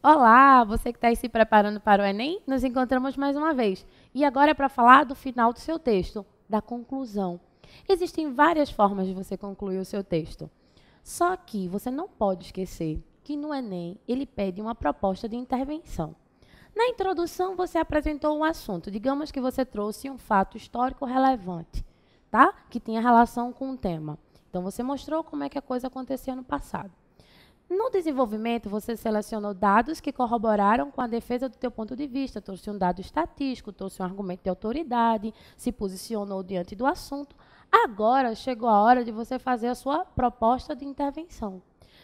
Olá, você que está aí se preparando para o Enem, nos encontramos mais uma vez. E agora é para falar do final do seu texto, da conclusão. Existem várias formas de você concluir o seu texto. Só que você não pode esquecer que no Enem ele pede uma proposta de intervenção. Na introdução, você apresentou um assunto. Digamos que você trouxe um fato histórico relevante, tá? Que tenha relação com o tema. Então, você mostrou como é que a coisa acontecia no passado. No desenvolvimento, você selecionou dados que corroboraram com a defesa do teu ponto de vista, trouxe um dado estatístico, trouxe um argumento de autoridade, se posicionou diante do assunto. Agora chegou a hora de você fazer a sua proposta de intervenção.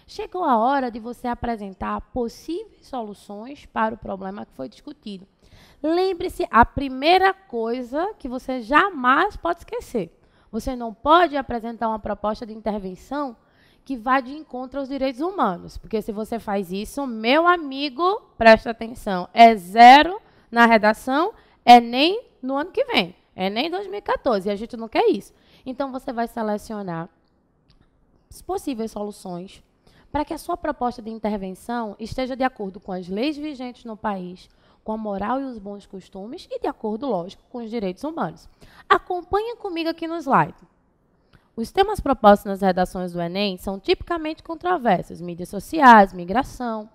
Chegou a hora de você apresentar possíveis soluções para o problema que foi discutido. Lembre-se, a primeira coisa que você jamais pode esquecer. Você não pode apresentar uma proposta de intervenção que vá de encontro aos direitos humanos. Porque se você faz isso, meu amigo, presta atenção, é 0 na redação, é nem no ano que vem, é nem em 2014, e a gente não quer isso. Então, você vai selecionar as possíveis soluções para que a sua proposta de intervenção esteja de acordo com as leis vigentes no país, com a moral e os bons costumes e de acordo, lógico, com os direitos humanos. Acompanhe comigo aqui no slide. Os temas propostos nas redações do Enem são tipicamente controversos, mídias sociais, migração.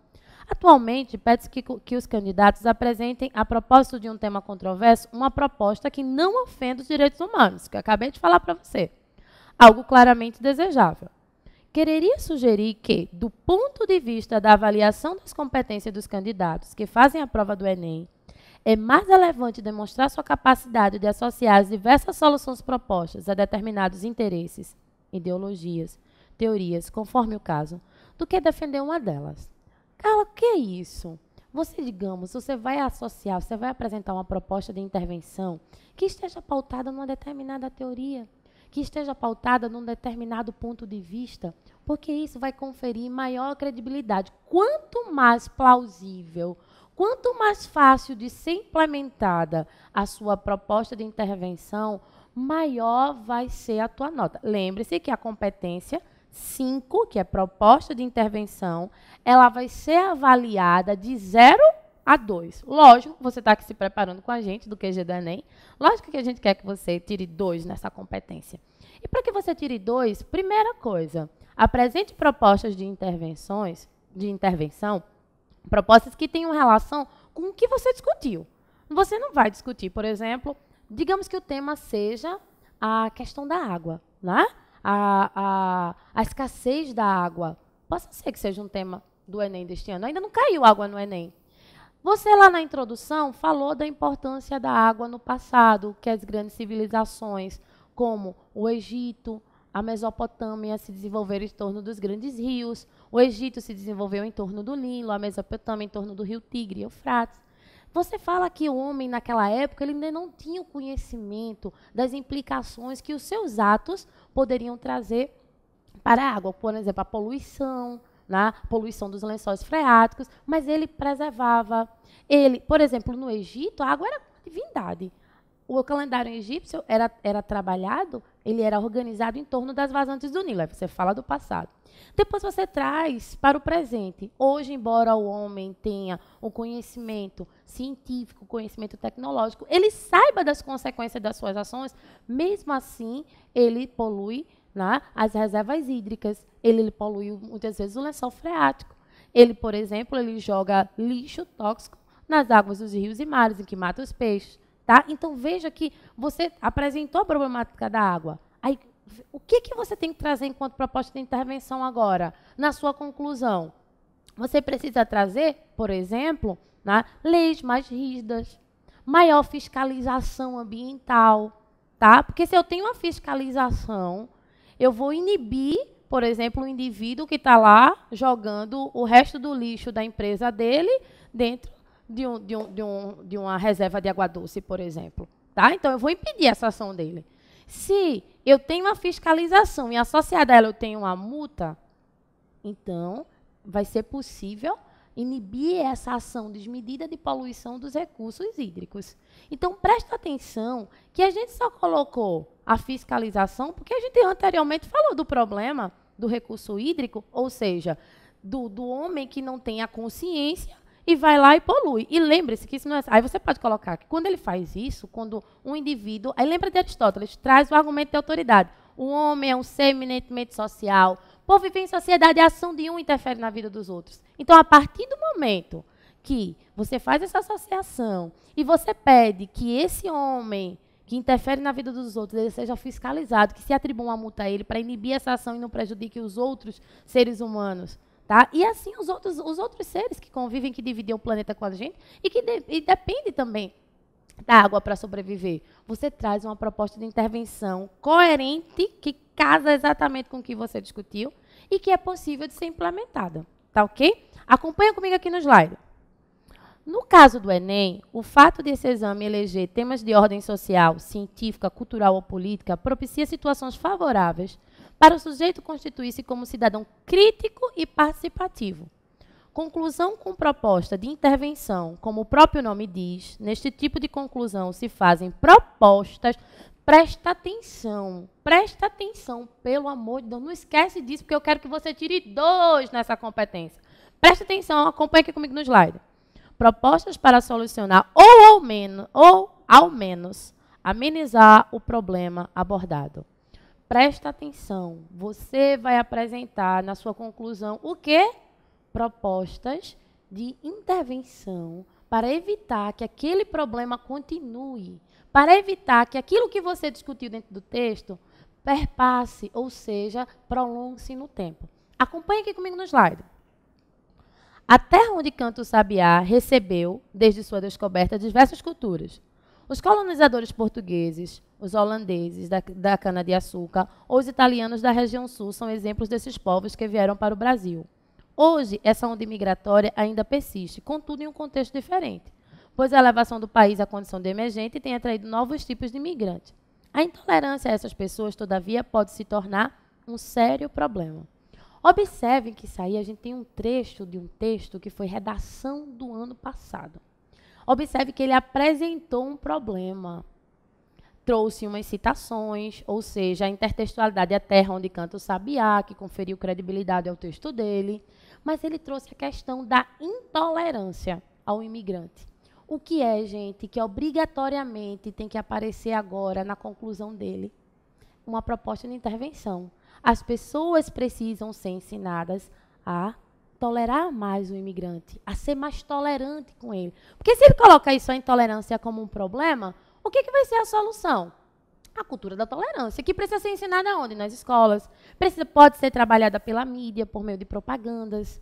Atualmente, pede-se que os candidatos apresentem, a propósito de um tema controverso, uma proposta que não ofenda os direitos humanos, que eu acabei de falar para você. Algo claramente desejável. Quereria sugerir que, do ponto de vista da avaliação das competências dos candidatos que fazem a prova do Enem, é mais relevante demonstrar sua capacidade de associar as diversas soluções propostas a determinados interesses, ideologias, teorias, conforme o caso, do que defender uma delas. Carla, o que é isso? Você vai associar, você vai apresentar uma proposta de intervenção que esteja pautada numa determinada teoria, que esteja pautada num determinado ponto de vista, porque isso vai conferir maior credibilidade. Quanto mais plausível, quanto mais fácil de ser implementada a sua proposta de intervenção, maior vai ser a tua nota. Lembre-se que a competência 5, que é proposta de intervenção, ela vai ser avaliada de 0 a 2. Lógico, você está aqui se preparando com a gente do QG do Enem. Lógico que a gente quer que você tire 2 nessa competência. E para que você tire 2, primeira coisa, apresente propostas de intervenção, propostas que tenham relação com o que você discutiu. Você não vai discutir, por exemplo, digamos que o tema seja a questão da água, né? A escassez da água. Pode ser que seja um tema do Enem deste ano. Ainda não caiu água no Enem. Você lá na introdução falou da importância da água no passado, que as grandes civilizações, como o Egito, a Mesopotâmia se desenvolveram em torno dos grandes rios, o Egito se desenvolveu em torno do Nilo, a Mesopotâmia em torno do rio Tigre e Eufrates. Você fala que o homem, naquela época, ele ainda não tinha o conhecimento das implicações que os seus atos poderiam trazer para a água. Por exemplo, a poluição, né? Poluição dos lençóis freáticos, mas ele preservava. Por exemplo, no Egito, a água era divindade. O calendário egípcio era trabalhado, ele era organizado em torno das vazantes do Nilo. Aí você fala do passado. Depois você traz para o presente. Hoje, embora o homem tenha o conhecimento científico, o conhecimento tecnológico, ele saiba das consequências das suas ações, mesmo assim, ele polui, né, as reservas hídricas, ele polui muitas vezes o lençol freático. Ele, por exemplo, ele joga lixo tóxico nas águas dos rios e mares, em que mata os peixes. Tá? Então, veja que você apresentou a problemática da água. Aí, o que você tem que trazer enquanto proposta de intervenção agora, na sua conclusão? Você precisa trazer, por exemplo, né, leis mais rígidas, maior fiscalização ambiental. Tá? Porque se eu tenho uma fiscalização, eu vou inibir, por exemplo, o indivíduo que está lá jogando o resto do lixo da empresa dele dentro de uma reserva de água doce, por exemplo. Tá? Então, eu vou impedir essa ação dele. Se eu tenho uma fiscalização e associada a ela eu tenho uma multa, então, vai ser possível inibir essa ação desmedida de poluição dos recursos hídricos. Então, presta atenção que a gente só colocou a fiscalização porque a gente anteriormente falou do problema do recurso hídrico, ou seja, do homem que não tem a consciência e vai lá e polui. E lembre-se que isso não é... Aí você pode colocar que quando ele faz isso, quando um indivíduo... Aí lembra de Aristóteles, traz o argumento de autoridade. O homem é um ser eminentemente social. Por viver em sociedade, a ação de um interfere na vida dos outros. Então, a partir do momento que você faz essa associação e você pede que esse homem que interfere na vida dos outros, ele seja fiscalizado, que se atribua uma multa a ele para inibir essa ação e não prejudique os outros seres humanos. Tá? E assim os outros seres que convivem, que dividem o planeta com a gente e que dependem também da água para sobreviver. Você traz uma proposta de intervenção coerente, que casa exatamente com o que você discutiu e que é possível de ser implementada. Tá ok? Acompanha comigo aqui no slide. No caso do Enem, o fato desse exame eleger temas de ordem social, científica, cultural ou política propicia situações favoráveis para o sujeito constituir-se como cidadão crítico e participativo. Conclusão com proposta de intervenção, como o próprio nome diz, neste tipo de conclusão se fazem propostas. Presta atenção, pelo amor de Deus, não esquece disso, porque eu quero que você tire 2 nessa competência. Presta atenção, acompanha aqui comigo no slide. Propostas para solucionar ou ao menos amenizar o problema abordado. Presta atenção, você vai apresentar na sua conclusão o quê? Propostas de intervenção para evitar que aquele problema continue, para evitar que aquilo que você discutiu dentro do texto perpasse, ou seja, prolongue-se no tempo. Acompanhe aqui comigo no slide. A terra onde canta o sabiá recebeu, desde sua descoberta, diversas culturas. Os colonizadores portugueses, os holandeses da cana-de-açúcar ou os italianos da região sul são exemplos desses povos que vieram para o Brasil. Hoje, essa onda migratória ainda persiste, contudo em um contexto diferente, pois a elevação do país à condição de emergente tem atraído novos tipos de imigrantes. A intolerância a essas pessoas, todavia, pode se tornar um sério problema. Observem que isso aí, a gente tem um trecho de um texto que foi redação do ano passado. Observe que ele apresentou um problema. Trouxe umas citações, ou seja, a intertextualidade é a terra onde canta o sabiá, que conferiu credibilidade ao texto dele. Mas ele trouxe a questão da intolerância ao imigrante. O que é, gente, que obrigatoriamente tem que aparecer agora na conclusão dele? Uma proposta de intervenção. As pessoas precisam ser ensinadas a tolerar mais o imigrante, a ser mais tolerante com ele. Porque se ele coloca isso, a intolerância, como um problema, o que vai ser a solução? A cultura da tolerância, que precisa ser ensinada onde? Nas escolas. Pode ser trabalhada pela mídia, por meio de propagandas.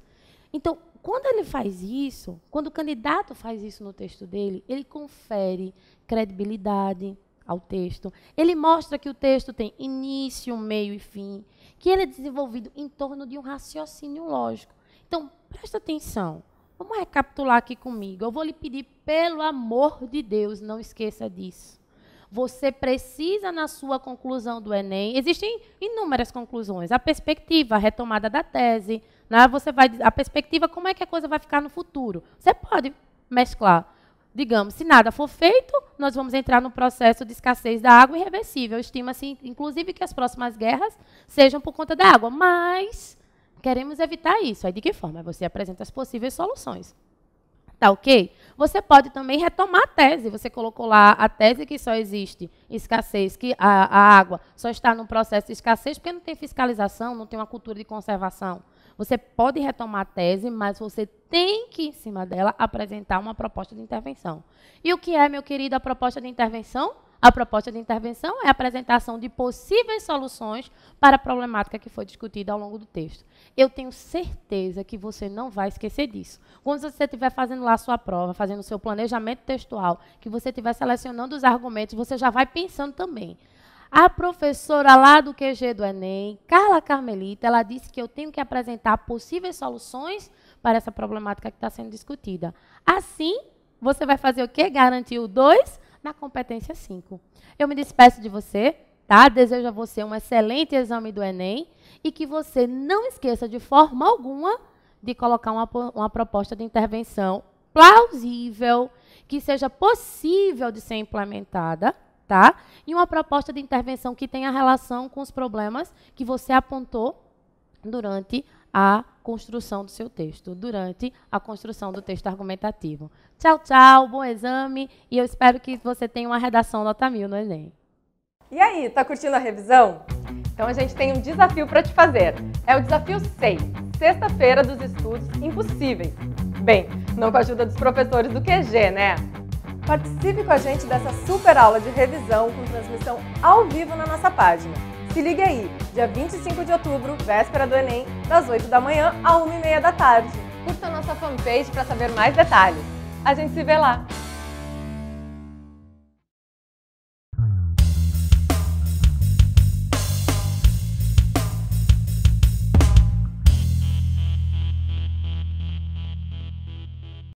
Então, quando ele faz isso, quando o candidato faz isso no texto dele, ele confere credibilidade ao texto. Ele mostra que o texto tem início, meio e fim, que ele é desenvolvido em torno de um raciocínio lógico. Então, presta atenção. Vamos recapitular aqui comigo. Eu vou lhe pedir, pelo amor de Deus, não esqueça disso. Você precisa, na sua conclusão do Enem, existem inúmeras conclusões. A perspectiva, a retomada da tese, né? A perspectiva, como é que a coisa vai ficar no futuro. Você pode mesclar. Digamos, se nada for feito, nós vamos entrar no processo de escassez da água irreversível. Estima-se, inclusive, que as próximas guerras sejam por conta da água. Mas queremos evitar isso. Aí, de que forma? Você apresenta as possíveis soluções. Tá ok? Você pode também retomar a tese. Você colocou lá a tese que só existe escassez, que a água só está no processo de escassez porque não tem fiscalização, não tem uma cultura de conservação. Você pode retomar a tese, mas você tem que, em cima dela, apresentar uma proposta de intervenção. E o que é, meu querido, a proposta de intervenção? A proposta de intervenção é a apresentação de possíveis soluções para a problemática que foi discutida ao longo do texto. Eu tenho certeza que você não vai esquecer disso. Quando você estiver fazendo lá a sua prova, fazendo o seu planejamento textual, que você estiver selecionando os argumentos, você já vai pensando também. A professora lá do QG do Enem, Carla Carmelita, ela disse que eu tenho que apresentar possíveis soluções para essa problemática que está sendo discutida. Assim, você vai fazer o quê? Garantir o 2 na competência 5. Eu me despeço de você, tá? Desejo a você um excelente exame do Enem e que você não esqueça de forma alguma de colocar uma proposta de intervenção plausível, que seja possível de ser implementada, tá? E uma proposta de intervenção que tenha relação com os problemas que você apontou durante a construção do seu texto, durante a construção do texto argumentativo. Tchau, tchau, bom exame, e eu espero que você tenha uma redação nota 1000 no Enem. E aí, tá curtindo a revisão? Então a gente tem um desafio para te fazer. É o desafio 6, sexta-feira dos estudos impossíveis. Bem, não com a ajuda dos professores do QG, né? Participe com a gente dessa super aula de revisão com transmissão ao vivo na nossa página. Se ligue aí, dia 25 de outubro, véspera do Enem, das 8 da manhã à 1h30 da tarde. Curta a nossa fanpage para saber mais detalhes. A gente se vê lá!